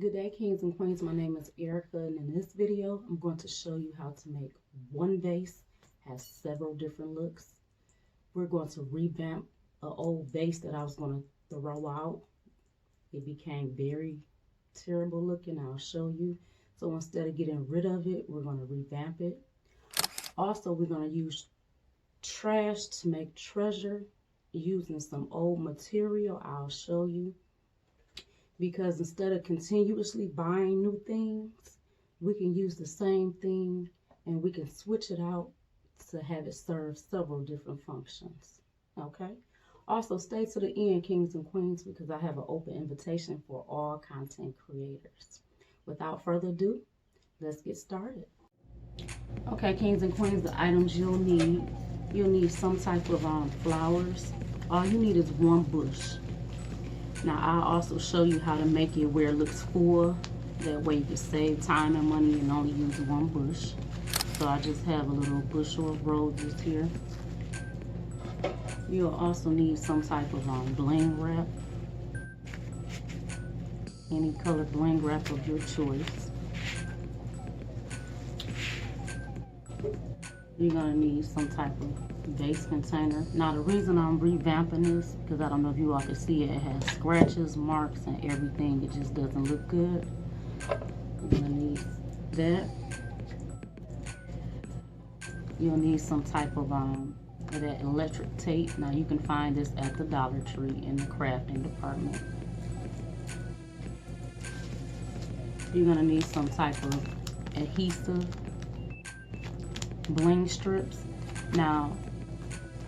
Good day, kings and queens. My name is Erica, and in this video, I'm going to show you how to make one vase has several different looks. We're going to revamp an old vase that I was going to throw out. It became very terrible looking. I'll show you. So instead of getting rid of it, we're going to revamp it. Also, we're going to use trash to make treasure using some old material. I'll show you. Because instead of continuously buying new things, we can use the same thing and we can switch it out to have it serve several different functions. Okay? Also, stay to the end, kings and queens, because I have an open invitation for all content creators. Without further ado, let's get started. Okay, kings and queens, the items you'll need some type of flowers. All you need is one bush. Now, I'll also show you how to make it where it looks full. That way you can save time and money and only use one bush. So I just have a little bushel of roses here. You'll also need some type of bling wrap. Any color bling wrap of your choice. You're gonna need some type of vase container. Now the reason I'm revamping this, because I don't know if you all can see it, it has scratches, marks, and everything. It just doesn't look good. You're gonna need that. You'll need some type of that electric tape. Now you can find this at the Dollar Tree in the crafting department. You're gonna need some type of adhesive, bling strips. Now,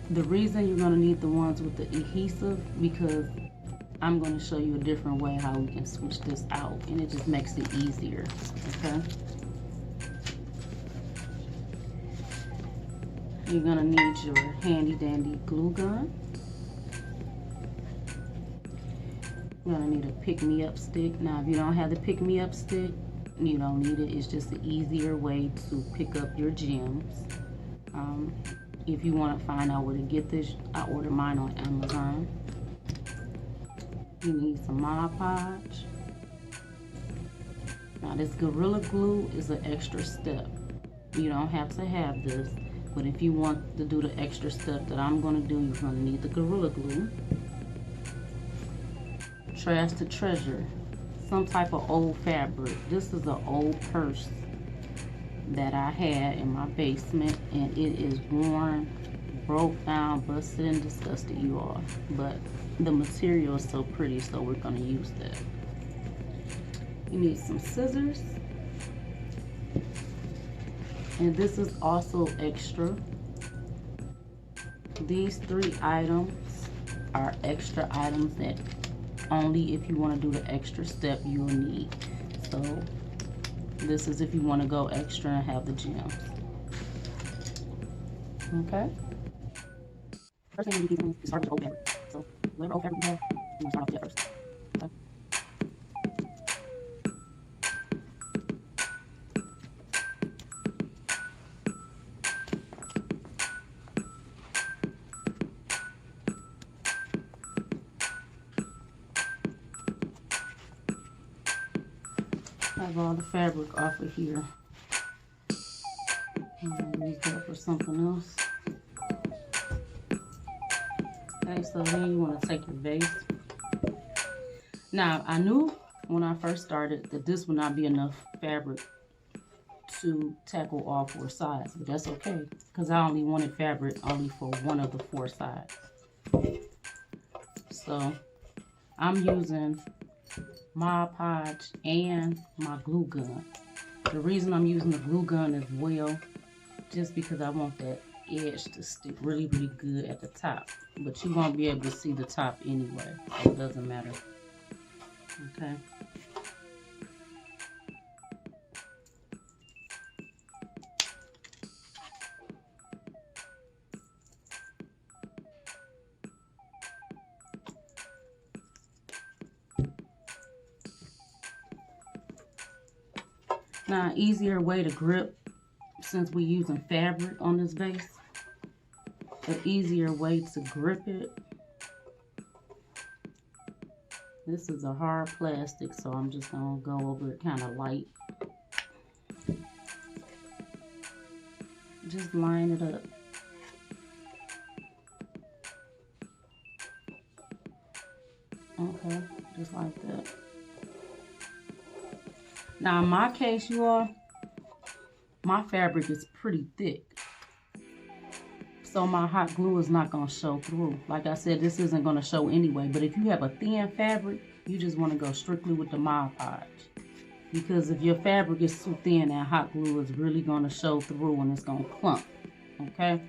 the reason you're going to need the ones with the adhesive, because I'm going to show you a different way how we can switch this out, and it just makes it easier, okay? You're going to need your handy dandy glue gun. You're going to need a pick-me-up stick. Now, if you don't have the pick-me-up stick, you don't need it. It's just an easier way to pick up your gems. If you want to find out where to get this, I ordered mine on Amazon. You need some Modpodge. Now this Gorilla Glue is an extra step. You don't have to have this, but if you want to do the extra step that I'm going to do, you're going to need the Gorilla Glue. Trash to treasure. Some type of old fabric. This is an old purse that I had in my basement, and it is worn, broke down, busted, and disgusted you all. But the material is so pretty, so we're going to use that. You need some scissors, and this is also extra. These 3 items are extra items that only if you want to do the extra step you'll need. So this is if you want to go extra and have the gems. Okay. First thing you do is start with old fabric. So whatever old fabric you have, you want to start off with that first. Okay. I have all the fabric off of here. I'm going to use that for something else. Okay, so then you want to take your vase. Now, I knew when I first started that this would not be enough fabric to tackle all 4 sides, but that's okay, because I only wanted fabric only for one of the 4 sides. So, I'm using Modpodge and my glue gun. The reason I'm using the glue gun as well, just because I want that edge to stick really, really good at the top. But you won't be able to see the top anyway, so it doesn't matter. Okay. Now, an easier way to grip, since we're using fabric on this vase, an easier way to grip it This is a hard plastic, so I'm just gonna go over it kind of light. Just line it up. Okay, just like that. Now in my case, you all, my fabric is pretty thick, so my hot glue is not going to show through. Like I said, this isn't going to show anyway, but if you have a thin fabric, you just want to go strictly with the Modpodge. Because if your fabric is too thin, that hot glue is really going to show through and it's going to clump, okay?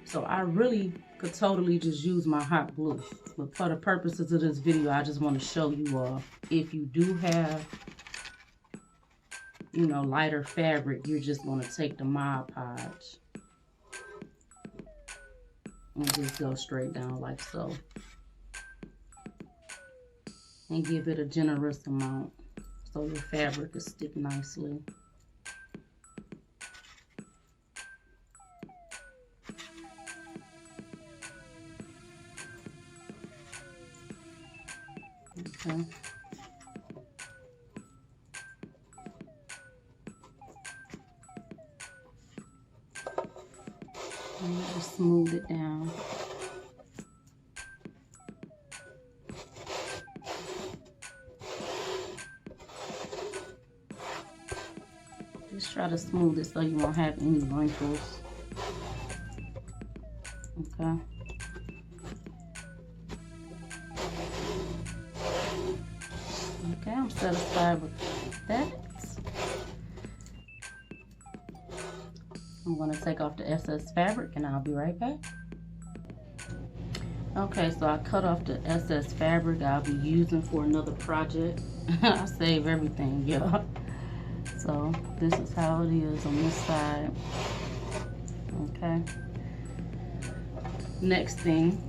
So I really could totally just use my hot glue. But for the purposes of this video, I just want to show you all, if you do have, you know, lighter fabric, you're just going to take the Modpodge and just go straight down like so. And give it a generous amount so your fabric will stick nicely. Okay. And just smooth it down. Just try to smooth it so you won't have any wrinkles. Okay. Okay, I'm satisfied with that. I'm going to take off the excess fabric and I'll be right back. Okay, so I cut off the excess fabric I'll be using for another project. I save everything, y'all. So this is how it is on this side. Okay. Next thing.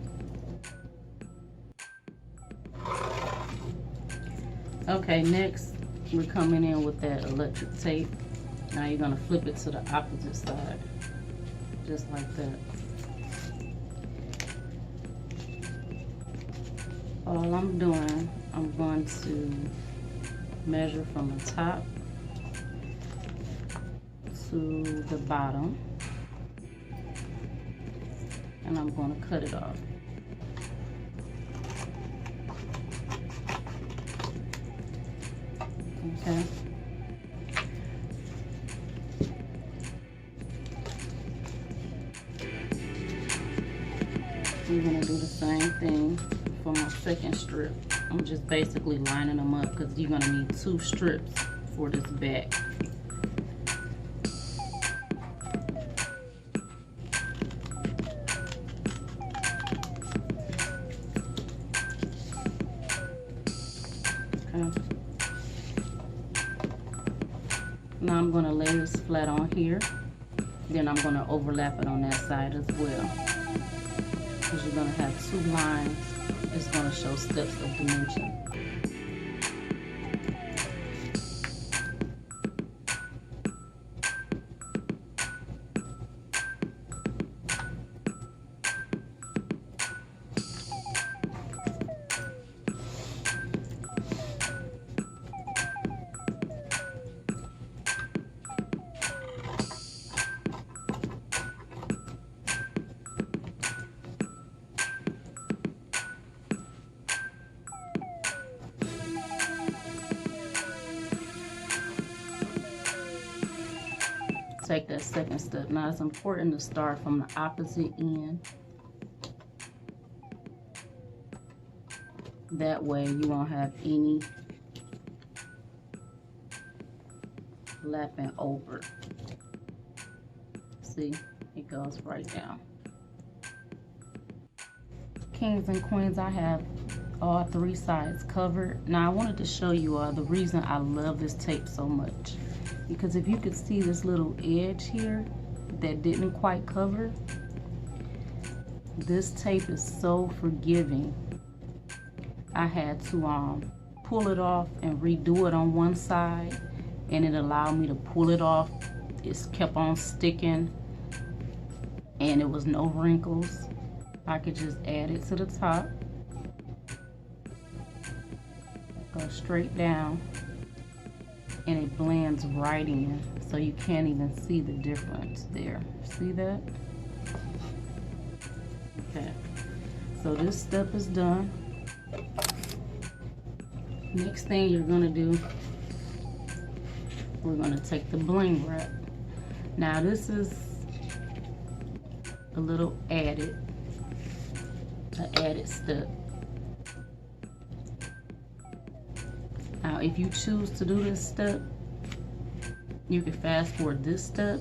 Okay, next we're coming in with that electric tape. Now you're going to flip it to the opposite side, just like that. All I'm doing, I'm going to measure from the top to the bottom, and I'm going to cut it off. Okay. I'm going to do the same thing for my second strip. I'm just basically lining them up because you're going to need 2 strips for this back. Okay. Now I'm going to lay this flat on here. Then I'm going to overlap it on that side as well. Because you're going to have 2 lines. It's going to show steps of dimension. Take that second step. Now it's important to start from the opposite end. That way you won't have any lapping over. See, it goes right down. Kings and queens, I have all 3 sides covered. Now I wanted to show you all the reason I love this tape so much. Because if you could see this little edge here that didn't quite cover, this tape is so forgiving. I had to pull it off and redo it on one side, and it allowed me to pull it off. It's kept on sticking and it was no wrinkles. I could just add it to the top goes straight down and it blends right in, so you can't even see the difference there. See that? Okay, so this step is done. Next thing you're gonna do, we're gonna take the Bling Wrap. Now this is a little added step. Now if you choose to do this step, you can fast forward this step,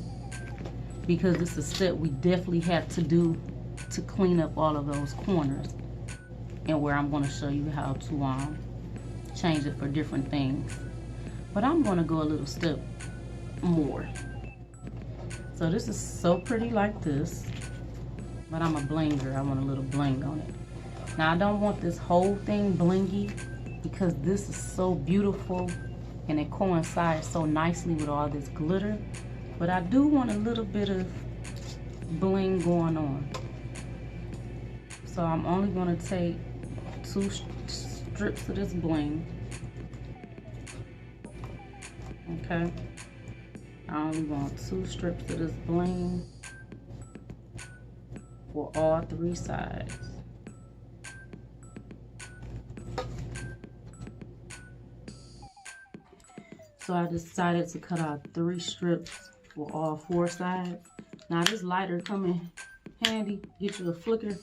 because it's a step we definitely have to do to clean up all of those corners, and where I'm going to show you how to change it for different things. But I'm going to go a little step more. So this is so pretty like this, but I'm a blinger. I want a little bling on it. Now I don't want this whole thing blingy, because this is so beautiful and it coincides so nicely with all this glitter. But I do want a little bit of bling going on. So I'm only going to take 2 strips of this bling. Okay. I only want 2 strips of this bling for all 3 sides. So I decided to cut out 3 strips for all 4 sides. Now this lighter come in handy. Get you a flicker.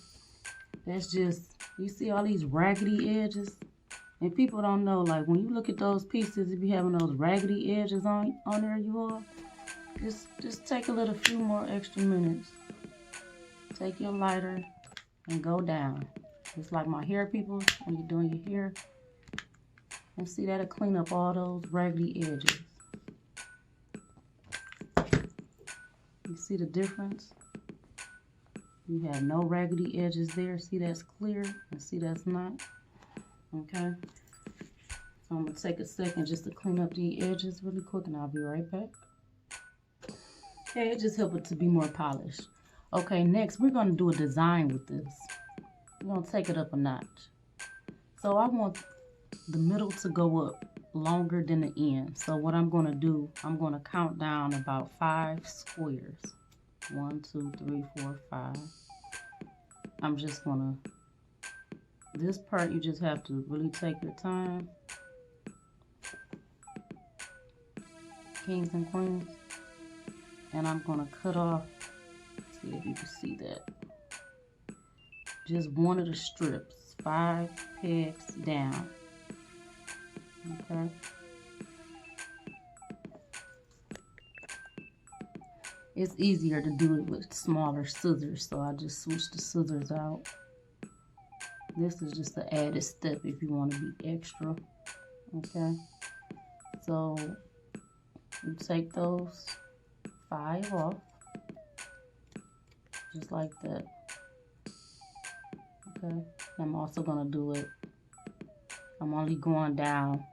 That's just, you see all these raggedy edges? And people don't know, like when you look at those pieces, if you having those raggedy edges on there, you all, just take a few more extra minutes. Take your lighter and go down. It's like my hair, people, when you're doing your hair. And see, that'll clean up all those raggedy edges. You see the difference? You have no raggedy edges there. See, that's clear, and see, that's not. Okay. So I'm gonna take a second just to clean up the edges really quick, and I'll be right back. Okay, it just helps it to be more polished. Okay, next we're gonna do a design with this. We're gonna take it up a notch. So I want the middle to go up longer than the end. So what I'm gonna do, I'm gonna count down about 5 squares. 1, 2, 3, 4, 5. I'm just gonna, this part you just have to really take your time. Kings and queens. And I'm gonna cut off, see if you can see that, just one of the strips, 5 pegs down. Okay. It's easier to do it with smaller scissors, so I just switched the scissors out. This is just an added step if you want to be extra. Okay. So you take those 5 off, just like that. Okay. I'm also gonna do it. I'm only going down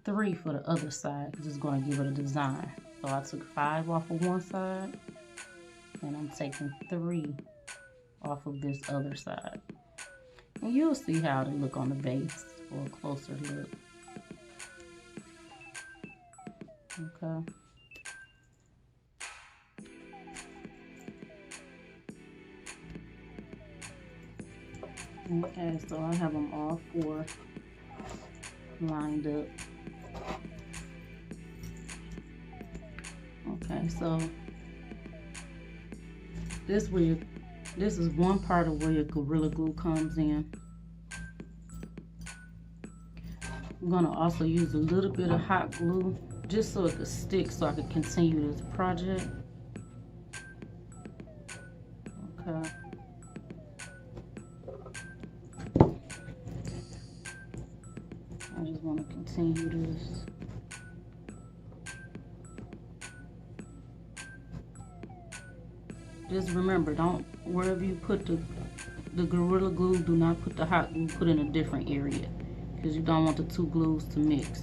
3 for the other side, because it's going to give it a design. So I took 5 off of one side, and I'm taking 3 off of this other side. And you'll see how it look on the base for a closer look. Okay. Okay, so I have them all 4 lined up. Okay, so this is one part of where your Gorilla Glue comes in. I'm gonna also use a little bit of hot glue just so it could stick, so I could continue this project. Okay. I just want to continue this. Just remember, don't, wherever you put the Gorilla Glue, do not put the hot glue, put in a different area, because you don't want the 2 glues to mix.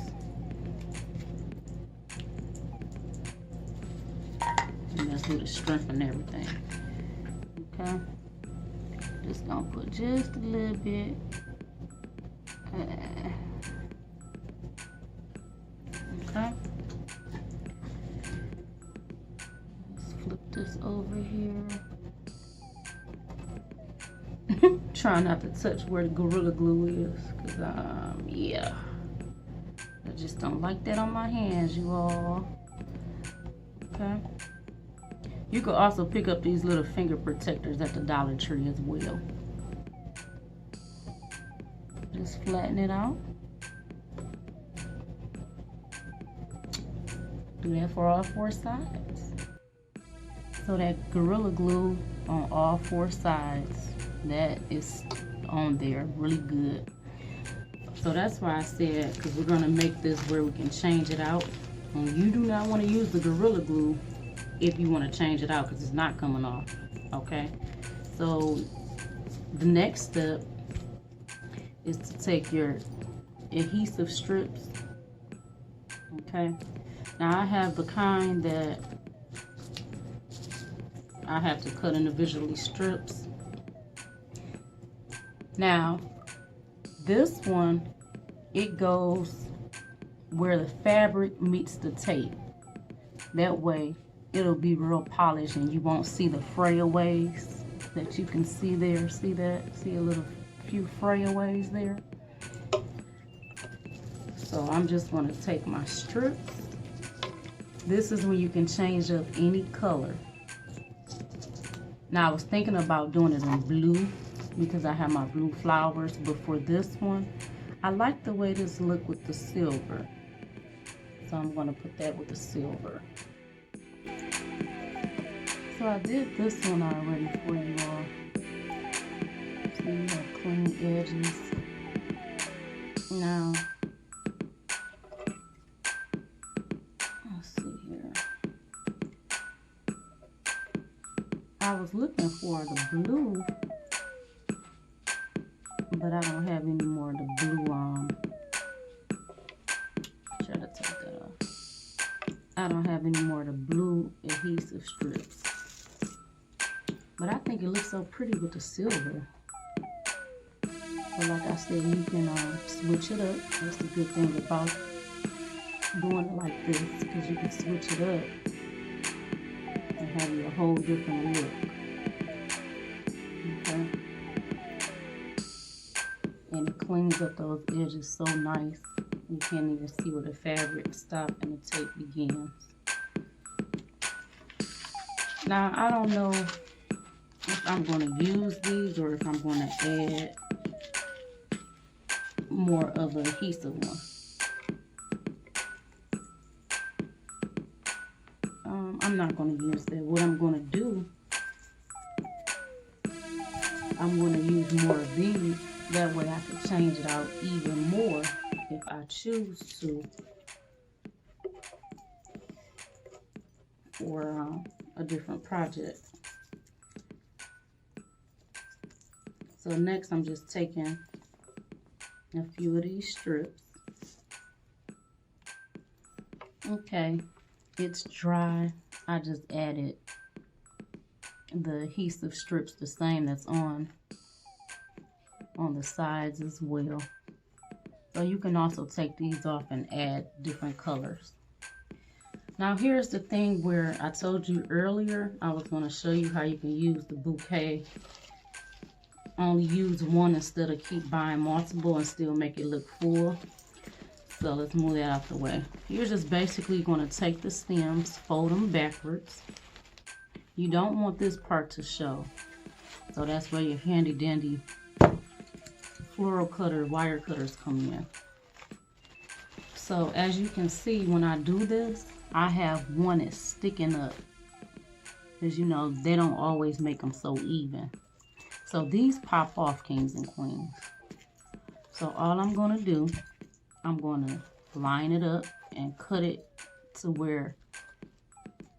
And that's with the strength and everything. Okay? Just gonna put just a little bit. Okay. Let's flip this over here. Try not to touch where the Gorilla Glue is, cause yeah, I just don't like that on my hands, you all. Okay. You could also pick up these little finger protectors at the Dollar Tree as well. Just flatten it out. Do that for all 4 sides. So that Gorilla Glue on all 4 sides, that is on there really good. So that's why I said, because we're going to make this where we can change it out. And you do not want to use the Gorilla Glue if you want to change it out, because it's not coming off. Okay, so the next step is to take your adhesive strips. Okay, now I have the kind that I have to cut individually strips. Now this one, it goes where the fabric meets the tape. That way it'll be real polished and you won't see the frayaways that you can see there. See that? See a little few frayaways there? So I'm just going to take my strips. This is when you can change up any color. Now I was thinking about doing it in blue because I have my blue flowers, but for this one, I like the way this look with the silver. So I'm going to put that with the silver. So I did this one already for you all. So you have clean edges. Now, let's see here. I was looking for the blue, but I don't have any more of the blue try to take that off. I don't have any more of the blue adhesive strips. But I think it looks so pretty with the silver. But like I said, you can switch it up. That's the good thing about doing it like this, because you can switch it up and have you a whole different look. Okay. And it cleans up those edges so nice. You can't even see where the fabric stops and the tape begins. Now, I don't know if I'm going to use these or if I'm going to add more of the adhesive one. I'm not going to use that. What I'm going to do, I'm going to use more of these. That way I can change it out even more if I choose to for a different project. So next I'm just taking a few of these strips. Okay, it's dry. I just added the adhesive strips, the same that's on the sides as well. So you can also take these off and add different colors. Now here's the thing where I told you earlier, I was going to show you how you can use the bouquet. Only use one instead of keep buying multiple and still make it look full. So let's move that out the way. You're just basically going to take the stems, fold them backwards. You don't want this part to show. So that's where your handy dandy floral cutter, wire cutters come in. So as you can see, when I do this, I have one that's sticking up. Because you know, they don't always make them so even. So these pop off, kings and queens. So all I'm going to do, I'm going to line it up and cut it to where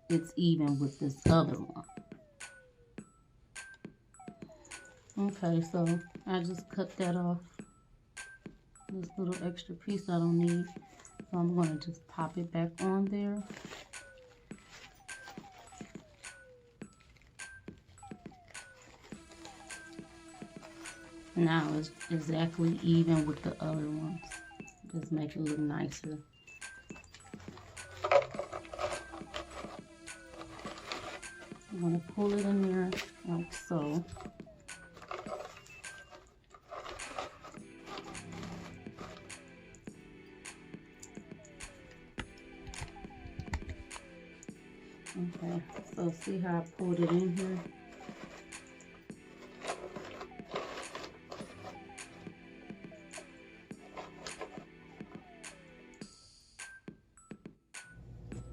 it's even with this other one. Okay, so I just cut that off. This little extra piece I don't need. So I'm going to just pop it back on there. Now it's exactly even with the other ones. Just make it look nicer. I'm going to pull it in there like so. Okay, so see how I pulled it in here?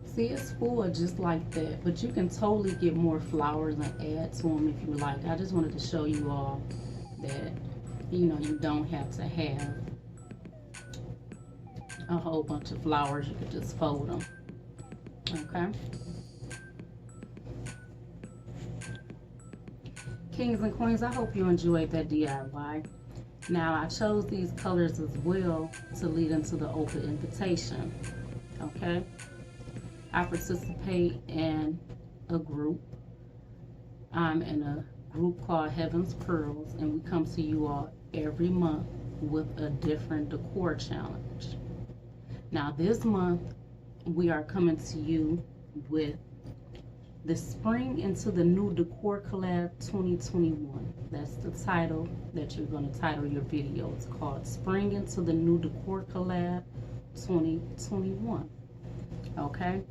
See, it's full just like that, but you can totally get more flowers and add to them if you like. I just wanted to show you all that, you know, you don't have to have a whole bunch of flowers. You could just fold them, okay? Kings and Queens, I hope you enjoyed that DIY. Now, I chose these colors as well to lead into the open invitation, okay? I participate in a group. I'm in a group called Heaven's Pearls, and we come to you all every month with a different decor challenge. Now this month, we are coming to you with the Spring into the New Decor Collab 2021. That's the title that you're going to title your video. It's called Spring into the New Decor Collab 2021. Okay?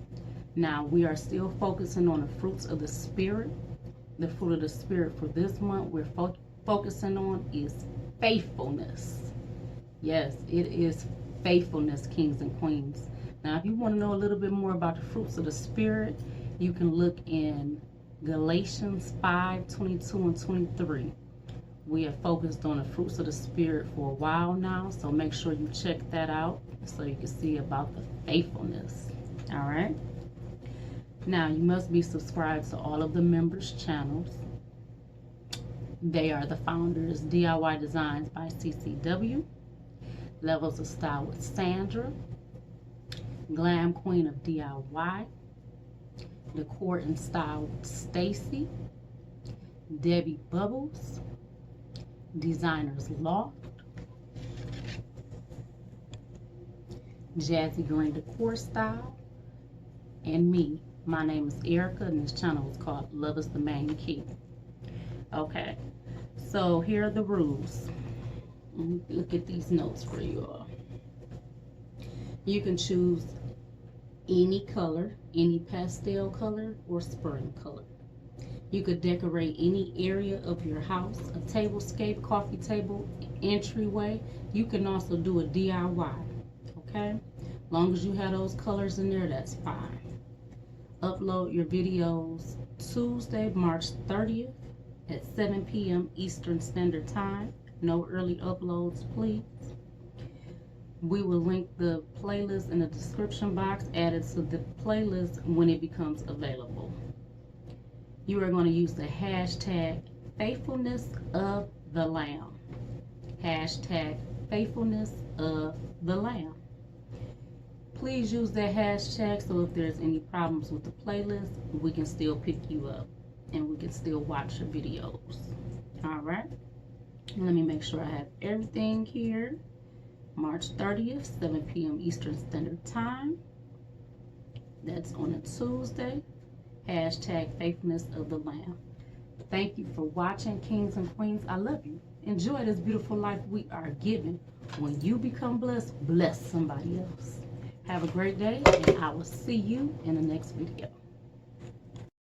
Now, we are still focusing on the fruits of the Spirit. The fruit of the Spirit for this month we're focusing on is faithfulness. Yes, it is faithfulness, Kings and Queens. Now, if you want to know a little bit more about the fruits of the Spirit, you can look in Galatians 5:22 and 23. We have focused on the fruits of the Spirit for a while now, so make sure you check that out so you can see about the faithfulness. All right? Now, you must be subscribed to all of the members' channels. They are the founders: DIY Designs by CCW, Levels of Style with Sandra, Glam Queen of DIY, Decor and Style with Stacy, Debbie Bubbles, Designers Loft, Jazzy Green Decor Style, and me. My name is Erica, and this channel is called Loveisthemainkey. Okay, so here are the rules. Look at these notes for you all. You can choose any color, any pastel color or spring color. You could decorate any area of your house, a tablescape, coffee table, entryway. You can also do a DIY, okay? Long as you have those colors in there, that's fine. Upload your videos Tuesday, March 30th at 7 p.m. Eastern Standard Time. No early uploads, please. We will link the playlist in the description box, added to the playlist when it becomes available. You are going to use the hashtag Faithfulness of the Lamb. Hashtag Faithfulness of the Lamb. Please use that hashtag so if there's any problems with the playlist, we can still pick you up and we can still watch your videos. All right. Let me make sure I have everything here. March 30th, 7 p.m. Eastern Standard Time. That's on a Tuesday. Hashtag Faithfulness of the Lamb. Thank you for watching, Kings and Queens. I love you. Enjoy this beautiful life we are given. When you become blessed, bless somebody else. Have a great day, and I will see you in the next video.